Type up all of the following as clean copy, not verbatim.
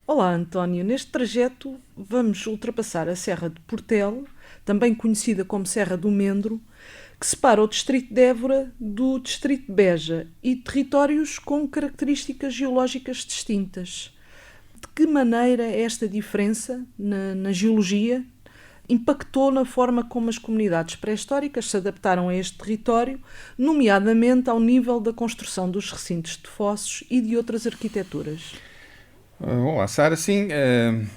Olá, António. Neste trajeto vamos ultrapassar a Serra de Portel, também conhecida como Serra do Mendro, que separa o distrito de Évora do distrito de Beja e territórios com características geológicas distintas. De que maneira esta diferença na geologia impactou na forma como as comunidades pré-históricas se adaptaram a este território, nomeadamente ao nível da construção dos recintos de fossos e de outras arquiteturas? Olá, Sara. Sim,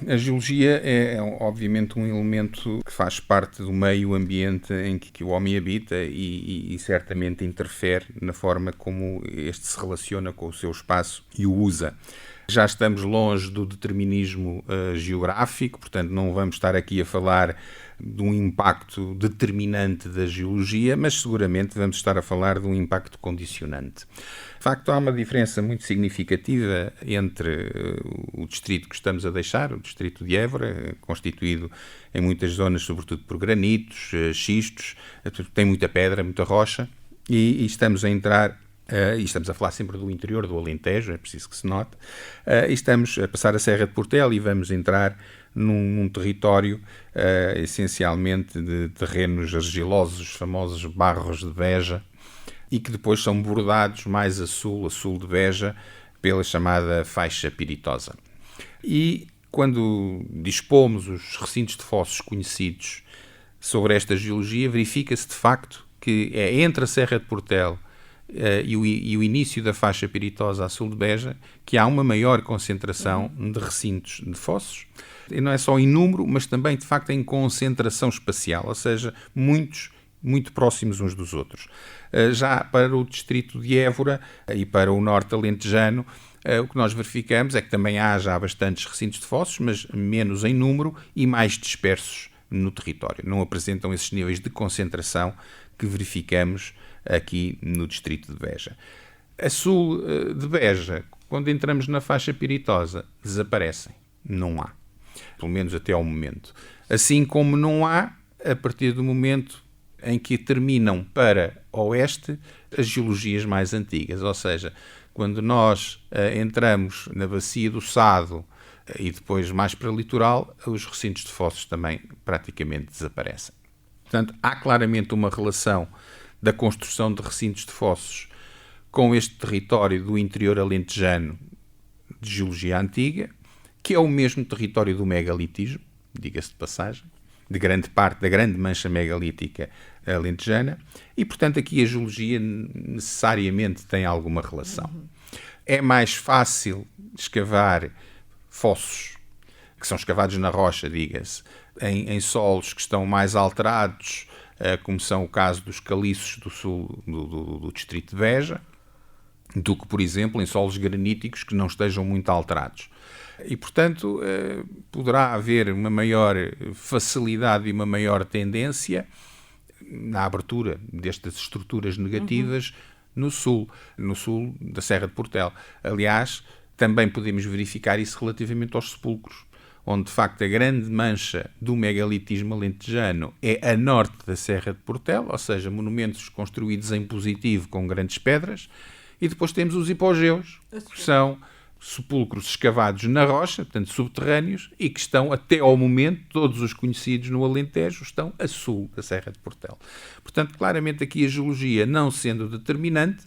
a geologia é obviamente um elemento que faz parte do meio ambiente em que o homem habita e certamente interfere na forma como este se relaciona com o seu espaço e o usa. Já estamos longe do determinismo geográfico, portanto não vamos estar aqui a falar de um impacto determinante da geologia, mas seguramente vamos estar a falar de um impacto condicionante. De facto, há uma diferença muito significativa entre o distrito que estamos a deixar, o distrito de Évora, constituído em muitas zonas, sobretudo por granitos, xistos, tem muita pedra, muita rocha, e estamos a entrar. E estamos a falar sempre do interior do Alentejo, é preciso que se note, e estamos a passar a Serra de Portel e vamos entrar num território essencialmente de terrenos argilosos, os famosos barros de Beja, e que depois são bordados mais a sul de Beja, pela chamada faixa piritosa. E quando dispomos os recintos de fossos conhecidos sobre esta geologia, verifica-se de facto que é entre a Serra de Portel e o início da faixa piritosa a sul de Beja que há uma maior concentração de recintos de fossos, e não é só em número, mas também de facto em concentração espacial, ou seja, muito próximos uns dos outros. Já para o distrito de Évora e para o norte alentejano, o que nós verificamos é que também há já bastantes recintos de fossos, mas menos em número e mais dispersos no território. Não apresentam esses níveis de concentração que verificamos aqui no distrito de Beja. A sul de Beja, quando entramos na faixa piritosa, desaparecem. Não há. Pelo menos até ao momento. Assim como não há, a partir do momento em que terminam para oeste as geologias mais antigas. Ou seja, quando nós entramos na bacia do Sado e depois mais para o litoral, os recintos de fossos também praticamente desaparecem. Portanto, há claramente uma relação da construção de recintos de fossos com este território do interior alentejano de geologia antiga, que é o mesmo território do megalitismo, diga-se de passagem, de grande parte da grande mancha megalítica alentejana, e, portanto, aqui a geologia necessariamente tem alguma relação. É mais fácil escavar fossos, que são escavados na rocha, diga-se, em solos que estão mais alterados, como são o caso dos caliços do sul do distrito de Beja, do que, por exemplo, em solos graníticos que não estejam muito alterados. E, portanto, poderá haver uma maior facilidade e uma maior tendência na abertura destas estruturas negativas no sul da Serra de Portel. Aliás, também podemos verificar isso relativamente aos sepulcros, onde de facto a grande mancha do megalitismo alentejano é a norte da Serra de Portel, ou seja, monumentos construídos em positivo com grandes pedras, e depois temos os hipogeus, que são sepulcros escavados na rocha, portanto subterrâneos, e que estão até ao momento, todos os conhecidos no Alentejo, estão a sul da Serra de Portel. Portanto, claramente aqui a geologia, não sendo determinante,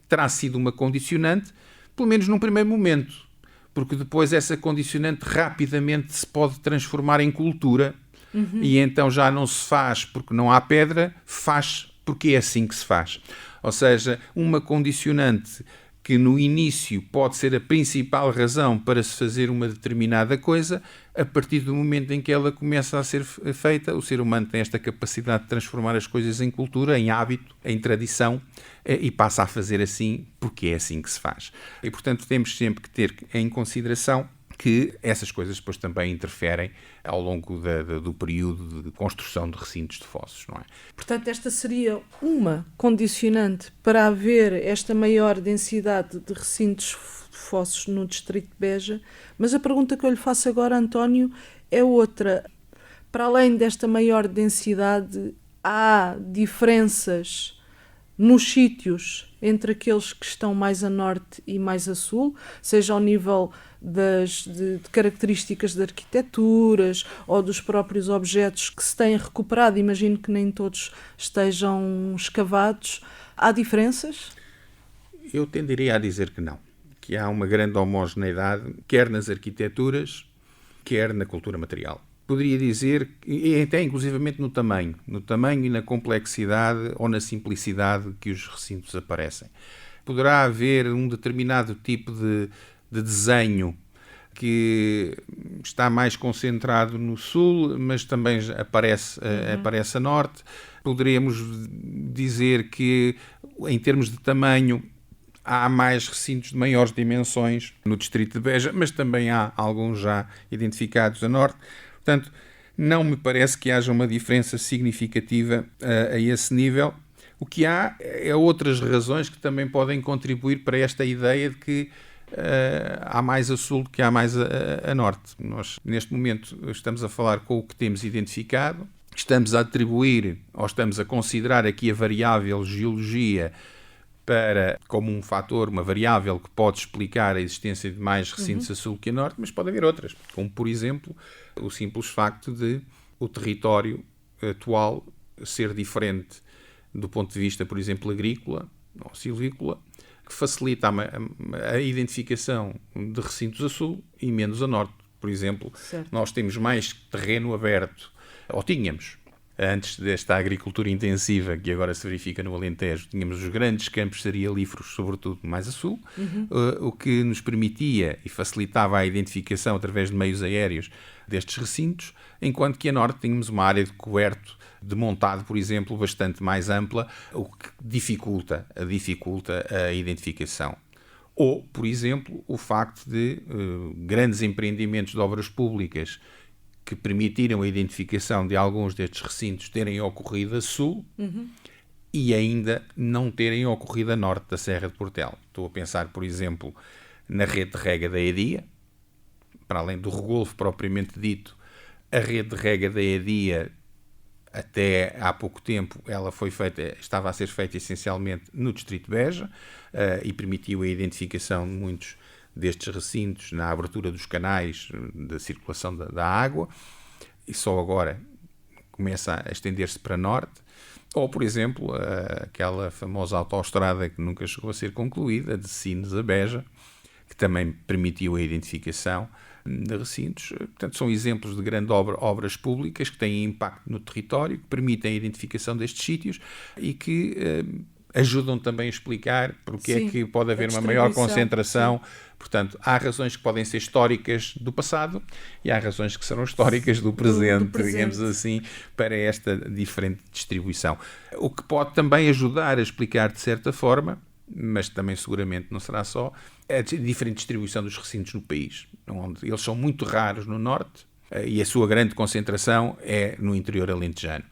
terá sido uma condicionante, pelo menos num primeiro momento, porque depois essa condicionante rapidamente se pode transformar em cultura, e então já não se faz porque não há pedra, faz porque é assim que se faz. Ou seja, uma condicionante que no início pode ser a principal razão para se fazer uma determinada coisa, a partir do momento em que ela começa a ser feita, o ser humano tem esta capacidade de transformar as coisas em cultura, em hábito, em tradição, e passa a fazer assim porque é assim que se faz. E, portanto, temos sempre que ter em consideração que essas coisas depois também interferem ao longo do período de construção de recintos de fossos, não é? Portanto, esta seria uma condicionante para haver esta maior densidade de recintos de fossos no distrito de Beja, mas a pergunta que eu lhe faço agora, António, é outra. Para além desta maior densidade, há diferenças nos sítios entre aqueles que estão mais a norte e mais a sul, seja ao nível de características de arquiteturas ou dos próprios objetos que se têm recuperado. Imagino que nem todos estejam escavados. Há diferenças? Eu tenderia a dizer que não. Que há uma grande homogeneidade, quer nas arquiteturas, quer na cultura material. Poderia dizer, e até inclusivamente no tamanho e na complexidade ou na simplicidade que os recintos aparecem. Poderá haver um determinado tipo de desenho que está mais concentrado no sul, mas também aparece a norte. Poderíamos dizer que, em termos de tamanho, há mais recintos de maiores dimensões no distrito de Beja, mas também há alguns já identificados a norte. Portanto, não me parece que haja uma diferença significativa a esse nível. O que há é outras razões que também podem contribuir para esta ideia de que há mais a sul do que há mais a norte. Nós, neste momento, estamos a falar com o que temos identificado, estamos a atribuir, ou estamos a considerar aqui a variável geologia como um fator, uma variável que pode explicar a existência de mais recintos a sul que a norte, mas pode haver outras, como, por exemplo, o simples facto de o território atual ser diferente do ponto de vista, por exemplo, agrícola ou silvícola, que facilita a identificação de recintos a sul e menos a norte. Por exemplo, certo. Nós temos mais terreno aberto, ou tínhamos, antes desta agricultura intensiva que agora se verifica no Alentejo, tínhamos os grandes campos cerealíferos, sobretudo mais a sul, o que nos permitia e facilitava a identificação através de meios aéreos destes recintos, enquanto que a norte tínhamos uma área de coberto, de montado, por exemplo, bastante mais ampla, o que dificulta a identificação. Ou, por exemplo, o facto de grandes empreendimentos de obras públicas que permitiram a identificação de alguns destes recintos terem ocorrido a sul e ainda não terem ocorrido a norte da Serra de Portel. Estou a pensar, por exemplo, na rede de rega da Edia, para além do regolfo propriamente dito, a rede de rega da Edia, até há pouco tempo, estava a ser feita essencialmente no distrito de Beja e permitiu a identificação de muitos destes recintos na abertura dos canais da circulação da água, e só agora começa a estender-se para norte. Ou, por exemplo, aquela famosa autoestrada que nunca chegou a ser concluída, de Sines a Beja, que também permitiu a identificação de recintos. Portanto, são exemplos de grandes obras públicas que têm impacto no território, que permitem a identificação destes sítios e que ajudam também a explicar porque é que pode haver uma maior concentração. Portanto, há razões que podem ser históricas do passado e há razões que serão históricas do presente, digamos assim, para esta diferente distribuição. O que pode também ajudar a explicar, de certa forma, mas também seguramente não será só, a diferente distribuição dos recintos no país, onde eles são muito raros no norte e a sua grande concentração é no interior alentejano.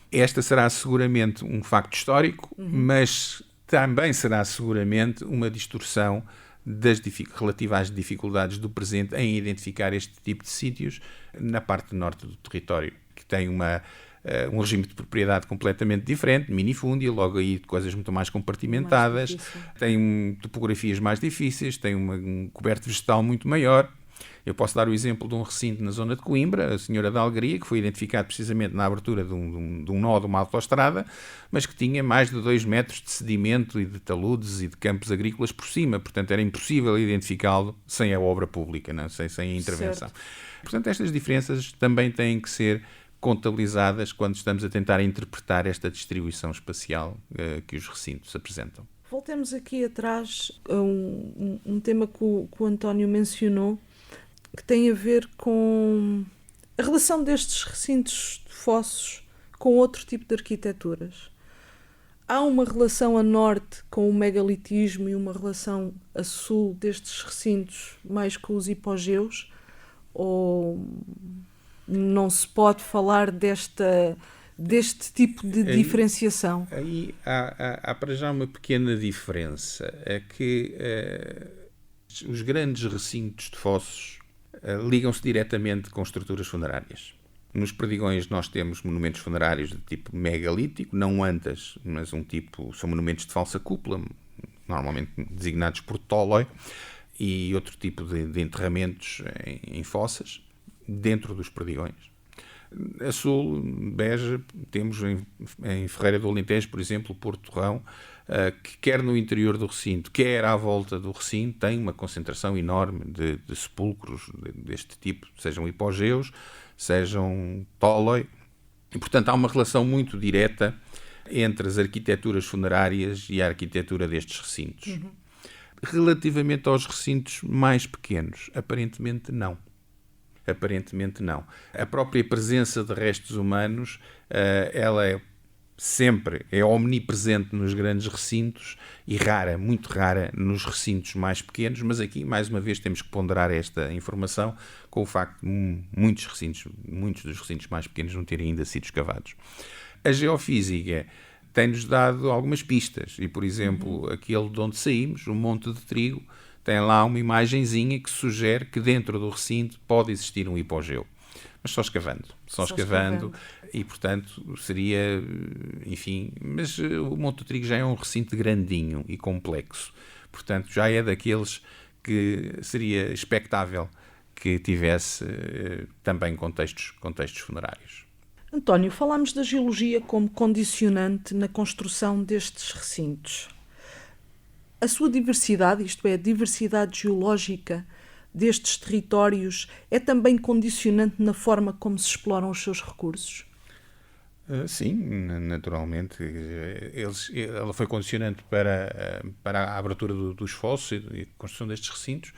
Esta será seguramente um facto histórico, mas também será seguramente uma distorção relativa às dificuldades do presente em identificar este tipo de sítios na parte norte do território, que tem um regime de propriedade completamente diferente, minifúndia, logo aí de coisas muito mais compartimentadas, tem topografias mais difíceis, tem um coberto vegetal muito maior. Eu posso dar o exemplo de um recinto na zona de Coimbra, a Senhora da Alegria, que foi identificado precisamente na abertura de um nó de uma autoestrada, mas que tinha mais de 2 metros de sedimento e de taludes e de campos agrícolas por cima. Portanto, era impossível identificá-lo sem a obra pública, não? Sem a intervenção. Certo. Portanto, estas diferenças também têm que ser contabilizadas quando estamos a tentar interpretar esta distribuição espacial que os recintos apresentam. Voltemos aqui atrás a um tema que o António mencionou, que tem a ver com a relação destes recintos de fossos com outro tipo de arquiteturas. Há uma relação a norte com o megalitismo e uma relação a sul destes recintos mais com os hipogeus? Ou não se pode falar deste tipo de diferenciação? Aí há para já uma pequena diferença. É que os grandes recintos de fossos ligam-se diretamente com estruturas funerárias. Nos Perdigões nós temos monumentos funerários de tipo megalítico, não antas, mas são monumentos de falsa cúpula, normalmente designados por Toloi, e outro tipo de enterramentos em fossas, dentro dos Perdigões. A sul, Beja, temos em Ferreira do Alentejo, por exemplo, o Porto Torrão, que quer no interior do recinto, quer à volta do recinto, tem uma concentração enorme de sepulcros deste tipo, sejam hipogeus, sejam Toloi, e portanto há uma relação muito direta entre as arquiteturas funerárias e a arquitetura destes recintos. Uhum. Relativamente aos recintos mais pequenos, aparentemente não. A própria presença de restos humanos, ela é omnipresente nos grandes recintos e rara, muito rara, nos recintos mais pequenos, mas aqui, mais uma vez, temos que ponderar esta informação com o facto de muitos dos recintos mais pequenos não terem ainda sido escavados. A geofísica tem-nos dado algumas pistas e, por exemplo, aquele de onde saímos, o Monte de Trigo, tem lá uma imagenzinha que sugere que dentro do recinto pode existir um hipogeu. Mas só escavando. E, portanto, seria, enfim... Mas o Monte do Trigo já é um recinto grandinho e complexo. Portanto, já é daqueles que seria expectável que tivesse também contextos funerários. António, falámos da geologia como condicionante na construção destes recintos. A sua diversidade, isto é, a diversidade geológica destes territórios, é também condicionante na forma como se exploram os seus recursos? Sim, naturalmente. Ela foi condicionante para a abertura dos fossos e a construção destes recintos,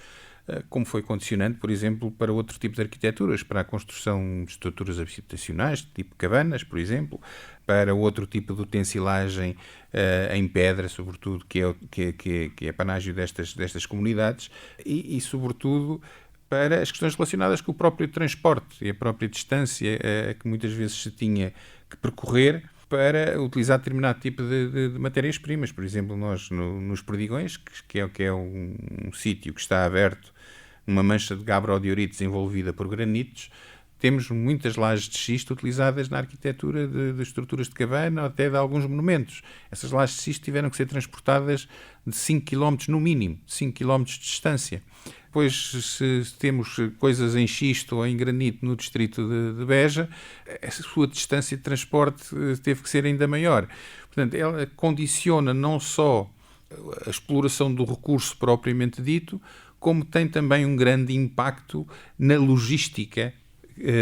como foi condicionante, por exemplo, para outro tipo de arquiteturas, para a construção de estruturas habitacionais, tipo cabanas, por exemplo, para outro tipo de utensilagem em pedra, sobretudo, que é panágio destas comunidades, e sobretudo, para as questões relacionadas com o próprio transporte e a própria distância que muitas vezes se tinha que percorrer para utilizar determinado tipo de matérias-primas. Por exemplo, nós nos Perdigões, que é um sítio que está aberto, uma mancha de gabbro-diorite desenvolvida por granitos, temos muitas lajes de xisto utilizadas na arquitetura de estruturas de cabana ou até de alguns monumentos. Essas lajes de xisto tiveram que ser transportadas de 5 km no mínimo, 5 km de distância. Depois, se temos coisas em xisto ou em granito no distrito de Beja, a sua distância de transporte teve que ser ainda maior. Portanto, ela condiciona não só a exploração do recurso propriamente dito, como tem também um grande impacto na logística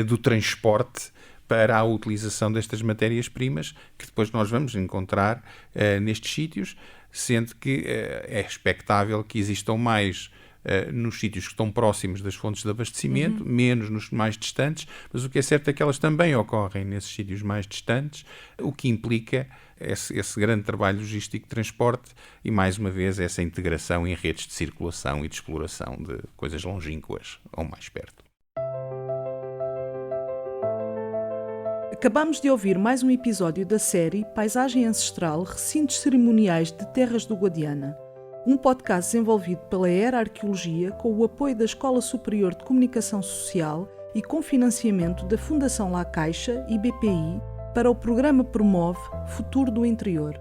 do transporte para a utilização destas matérias-primas, que depois nós vamos encontrar nestes sítios, sendo que é expectável que existam mais nos sítios que estão próximos das fontes de abastecimento, menos nos mais distantes, mas o que é certo é que elas também ocorrem nesses sítios mais distantes, o que implica esse grande trabalho logístico de transporte e, mais uma vez, essa integração em redes de circulação e de exploração de coisas longínquas ou mais perto. Acabamos de ouvir mais um episódio da série Paisagem Ancestral, Recintos Cerimoniais de Terras do Guadiana, um podcast desenvolvido pela Era Arqueologia com o apoio da Escola Superior de Comunicação Social e com financiamento da Fundação La Caixa e BPI para o programa Promove Futuro do Interior.